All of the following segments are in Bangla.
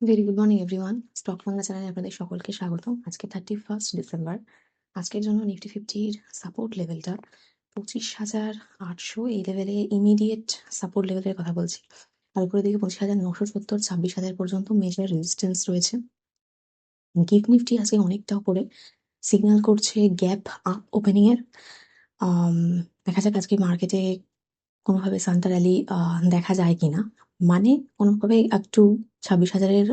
Very good morning everyone. Stock Bangla চ্যানেলে আপনাদের সকলকে স্বাগত। আজকে 31 ডিসেম্বর। আজকের জন্য নিফটি ফিফটির সাপোর্ট লেভেলটা 25,800, এই লেভেলে ইমিডিয়েট সাপোর্ট লেভেলের কথা বলছি। আর উপরের দিকে 25,970, 26,000 পর্যন্ত মেজর রেজিস্ট্যান্স রয়েছে। গিফট নিফটি আজকে অনেকটা উপরে সিগন্যাল করছে গ্যাপ আপ ওপেনিং এর। দেখা যাক আজকে মার্কেটে কোনোভাবে সান্তা র্যালি দেখা যায় কিনা, মানে কোনোভাবে একটু 26,000-এর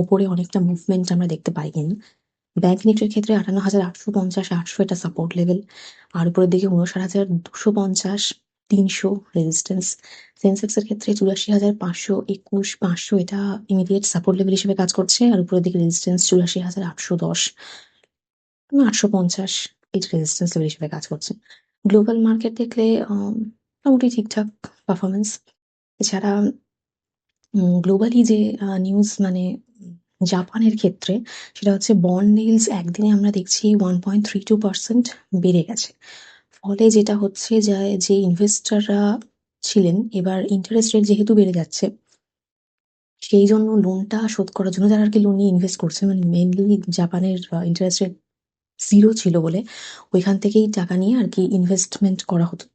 ওপরে অনেকটা মুভমেন্ট আমরা দেখতে পাই কিনা। ব্যাংক নিফটির ক্ষেত্রে 58,850, 800 এটা সাপোর্ট লেভেল, আর উপরের দিকে 59,250, 300 রেজিস্ট্যান্স। সেন্সেক্সের ক্ষেত্রে 84,521, 500 এটা ইমিডিয়েট সাপোর্ট লেভেল হিসেবে কাজ করছে, আর উপরের দিকে রেজিস্ট্যান্স 84,810, 850 এটা রেজিস্ট্যান্স লেভেল হিসেবে কাজ করছে। গ্লোবাল মার্কেট দেখলে মোটামুটি ঠিকঠাক পারফরমেন্স। এছাড়া গ্লোবালি যে নিউজ, মানে জাপানের ক্ষেত্রে সেটা হচ্ছে বন্ড yields একদিনে আমরা দেখছি 1.32% বেড়ে গেছে। ফলে যেটা হচ্ছে যে ইনভেস্টররা ছিলেন, এবার ইন্টারেস্ট রেট যেহেতু বেড়ে যাচ্ছে, সেই জন্য লোনটা শোধ করার জন্য যারা আরকি লোন নিয়ে ইনভেস্ট করছে, মানে মেইনলি জাপানের ইন্টারেস্ট রেট 0 ছিল বলে ওইখান থেকেই টাকা নিয়ে আরকি ইনভেস্টমেন্ট করা হতো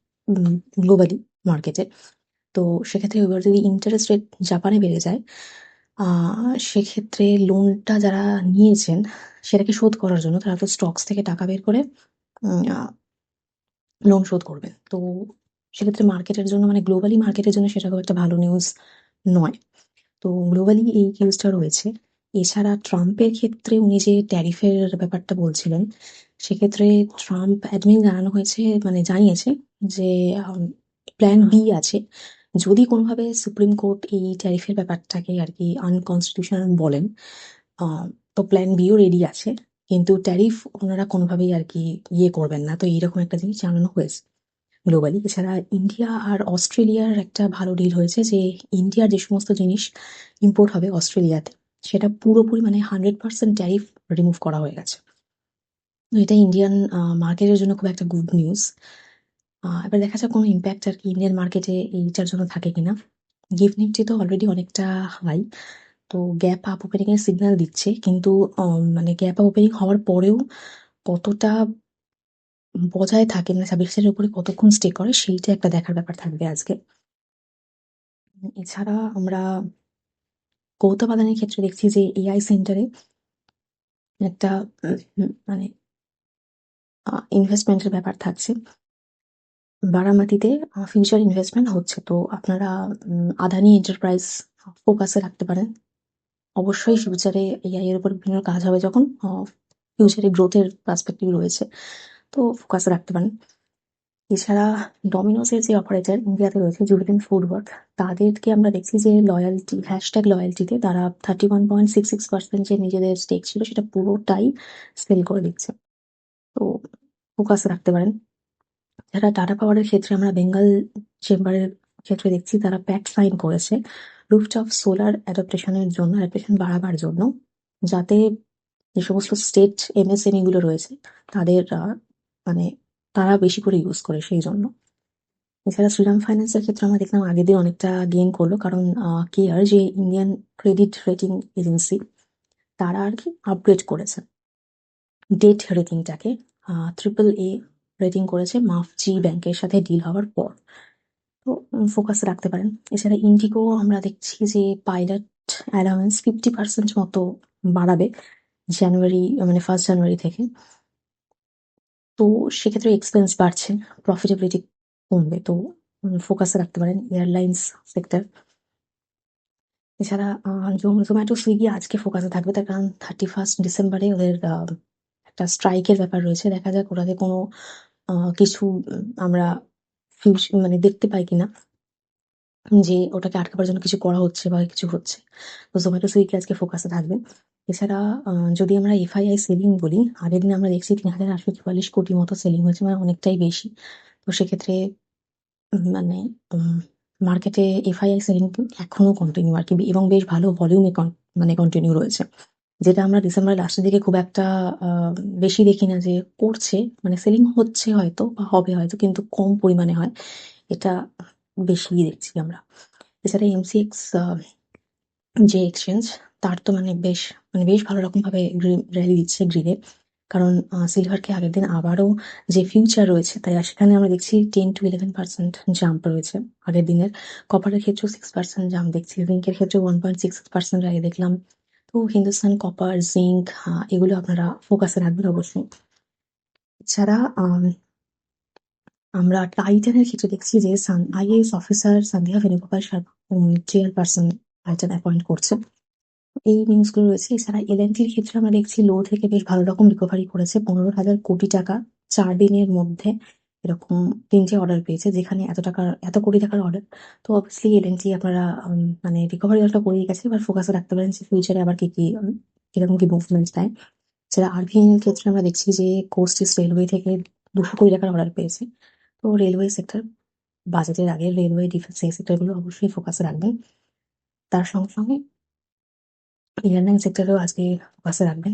গ্লোবালি মার্কেটে। তো সেক্ষেত্রে এবার যদি ইন্টারেস্ট রেট জাপানে বেড়ে যায়, সেক্ষেত্রে লোনটা যারা নিয়েছেন সেটাকে শোধ করার জন্য তারা তো স্টকস থেকে টাকা বের করে লোন শোধ করবেন। তো সেক্ষেত্রে মার্কেটের জন্য, মানে গ্লোবালি মার্কেটের জন্য সেটা খুব একটা ভালো নিউজ নয়। তো গ্লোবালি এই নিউজটা রয়েছে। এছাড়া ট্রাম্পের ক্ষেত্রে উনি যে ট্যারিফের ব্যাপারটা বলছিলেন, সেক্ষেত্রে ট্রাম্প অ্যাডমিন জানানো হয়েছে, মানে জানিয়েছে যে প্ল্যান বি আছে। যদি কোনোভাবে সুপ্রিম কোর্ট এই ট্যারিফের ব্যাপারটাকে আর কি আনকনস্টিটিউশনাল বলেন, তো প্ল্যান বিও রেডি আছে, কিন্তু ট্যারিফ ওনারা কোনোভাবেই আর কি করবেন না। তো এইরকম একটা জিনিস জানানো হয়েছে গ্লোবালি। এছাড়া ইন্ডিয়া আর অস্ট্রেলিয়ার একটা ভালো ডিল হয়েছে যে ইন্ডিয়ার যে সমস্ত জিনিস ইম্পোর্ট হবে অস্ট্রেলিয়াতে, সেটা পুরোপুরি মানে 100% ট্যারিফ রিমুভ করা হয়ে গেছে। তো এটা ইন্ডিয়ান মার্কেটের জন্য খুব একটা গুড নিউজ। এবার দেখা যাক কোনো ইম্প্যাক্ট আর কি ইন্ডিয়ান মার্কেটে এইটার জন্য থাকে কিনা। গিফট নিফটি তো অলরেডি অনেকটা হাই, তো গ্যাপ আপ ওপেনিং এর সিগন্যাল দিচ্ছে, কিন্তু মানে গ্যাপ আপ ওপেনিং হওয়ার পরেও কতটা বজায় থাকে, মানে 26,000-এর উপরে কতক্ষণ স্টে করে, সেইটা একটা দেখার ব্যাপার থাকবে আজকে। এছাড়া আমরা গৌতম আদানির ক্ষেত্রে দেখছি যে এআই সেন্টারে একটা মানে ইনভেস্টমেন্টের ব্যাপার থাকছে। বারামাতিতে ফিউচার ইনভেস্টমেন্ট হচ্ছে, তো আপনারা আদানি এন্টারপ্রাইজ ফোকাসে রাখতে পারেন। অবশ্যই ফিউচারে এআই এর উপর বিভিন্ন কাজ হবে, যখন ফিউচারে গ্রোথের পার্সপেক্টিভ রয়েছে, তো ফোকাসে রাখতে পারেন। এছাড়া ডমিনোসের যে অপারেটর ইন্ডিয়াতে রয়েছে জুবিলেন্ট ফুড ওয়ার্ক, তাদেরকে আমরা দেখছি যে লয়্যালটি #লয়্যালটিতে তারা 31.66% যে নিজেদের স্টেক ছিল সেটা পুরোটাই সেল করে দিচ্ছে, তো ফোকাস রাখতে পারেন। যারা টাটা পাওয়ারের ক্ষেত্রে আমরা বেঙ্গল চেম্বারের ক্ষেত্রে দেখছি তারা প্যাক্ট সাইন করেছে রুফটপ সোলার অ্যাডাপ্টেশন বাড়াবার জন্য, যাতে যে সমস্ত স্টেট এমএসএমই গুলো রয়েছে তাদের মানে তারা বেশি করে ইউজ করে, সেই জন্য। এছাড়া শ্রীরাম ফাইন্যান্সের ক্ষেত্রে আমরা দেখলাম আগের দিন অনেকটা গেইন করলো, কারণ কেয়ার যে ইন্ডিয়ান ক্রেডিট রেটিং এজেন্সি, তারা আর কি আপগ্রেড করেছে ডেট রেটিংটাকে, AAA রেটিং করেছে মাফজি ব্যাংকের সাথে ডিল হওয়ার পর, তো ফোকাস রাখতে পারেন। এছাড়া ইন্ডিগো আমরা দেখছি যে পাইলট অ্যালাউন্স 50% মতো বাড়াবে জানুয়ারি, মানে 1 জানুয়ারি থেকে, তো সেক্ষেত্রে এক্সপেন্স বাড়ছে, প্রফিটেবিলিটি কমবে, তো ফোকাসে রাখতে পারেন এয়ারলাইন্স সেক্টর। এছাড়া জোম্যাটো সুইগি আজকে ফোকাসে থাকবে, তার কারণ 31 ডিসেম্বরে ওদের একটা স্ট্রাইকের ব্যাপার রয়েছে। দেখা যাক ওটাতে কোনো কিছু আমরা মানে দেখতে পাই কিনা, যে ওটাকে আটকাবার জন্য কিছু করা হচ্ছে বা কিছু হচ্ছে। তো জোম্যাটো সুইগি আজকে ফোকাসে থাকবে। এছাড়া যদি আমরা এফআইআই সেলিং বলি, আগের দিন আমরা দেখছি 3,844 কোটি মতো সেলিং হয়েছে, মানে অনেকটাই বেশি। তো সেক্ষেত্রে মানে মার্কেটে এফআইআই সেলিং এখনো কন্টিনিউ আর কি, এবং বেশ ভালো ভলিউমে মানে কন্টিনিউ রয়েছে, যেটা আমরা ডিসেম্বরের লাস্টের দিকে খুব একটা বেশি দেখি না যে করছে, মানে সেলিং হচ্ছে হয়তো বা হবে হয়তো, কিন্তু কম পরিমাণে হয়, এটা বেশি দেখছি আমরা। এছাড়া এমসিএক্স যে এক্সচেঞ্জ, তার তো বেশ ভালো রকমভাবে র্যালি দিচ্ছে গ্রিনে। কারণ সিলভারকে আগের দিন আবারও যে ফিউচার রয়েছে তাই সেখানে আমরা দেখছি 10 to 11% জাম্প রয়েছে আগের দিনের। কপারের ক্ষেত্রেও 6% জাম্প দেখছি, জিঙ্কের ক্ষেত্রেও 1.6% র্যালি দেখলাম। তো হিন্দুস্তান কপার, জিঙ্ক এগুলো আপনারা ফোকাসে রাখবেন অবশ্যই। এছাড়া আমরা টাইটানের ক্ষেত্রে দেখছি যে IAS officer Sandhya Venugopal Sharma chairperson Titan appoint করছে। এই নিউজগুলো রয়েছে। এছাড়া এল&টির ক্ষেত্রে আমরা দেখছি লো থেকে বেশ ভালো রকম রিকভারি করেছে। 15,000 কোটি টাকা 4 দিনের মধ্যে এরকম 3টে অর্ডার পেয়েছে, যেখানে এত কোটি টাকার অর্ডার। তো অবভিয়াসলি এল&টি আপনারা রিকভারি একটা করেই গেছে। এবার ফোকাসে রাখতে পারেন যে ফিউচারে আবার কিরকম কি মুভমেন্ট দেয়। এছাড়া আরভিএন এর ক্ষেত্রে আমরা দেখছি যে কোস্ট ইস্ট রেলওয়ে থেকে 200 কোটি টাকার অর্ডার পেয়েছে। তো রেলওয়ে সেক্টর বাজেটের আগে রেলওয়ে, ডিফেন্স এই সেক্টরগুলো অবশ্যই ফোকাসে রাখবেন। তার সঙ্গে এয়ারলাইন সেক্টরেও আজকে ফোকাসে রাখবেন।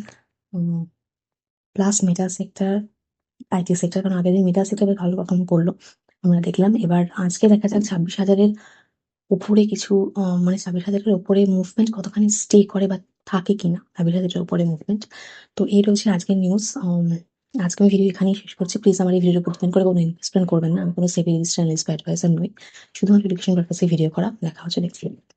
Plus metal sector, IT sector, কারণ আগের দিন মেটাল সেক্টরে ভালো রকম করলো আমরা দেখলাম। এবার আজকে দেখা যাক 26,000-এর উপরে কিছু 26,000-এর উপরে মুভমেন্ট কতখানি স্টে করে বা থাকে কিনা, 26,000-এর উপরে মুভমেন্ট। তো এই রয়েছে আজকের নিউজ। আজকে আমি ভিডিও এখানেই শেষ করছি। প্লিজ আমার এই ভিডিওর উপর ডিপেন্ড করে কোনো ইনভেস্টমেন্ট করবেন না। আমি কোনো সেবি রেজিস্টার্ড অ্যানালিস্ট বা অ্যাডভাইজার নই, শুধুমাত্র এডুকেশন পারপাসে ভিডিও করা। দেখা হচ্ছে নেক্সট ভিডিও।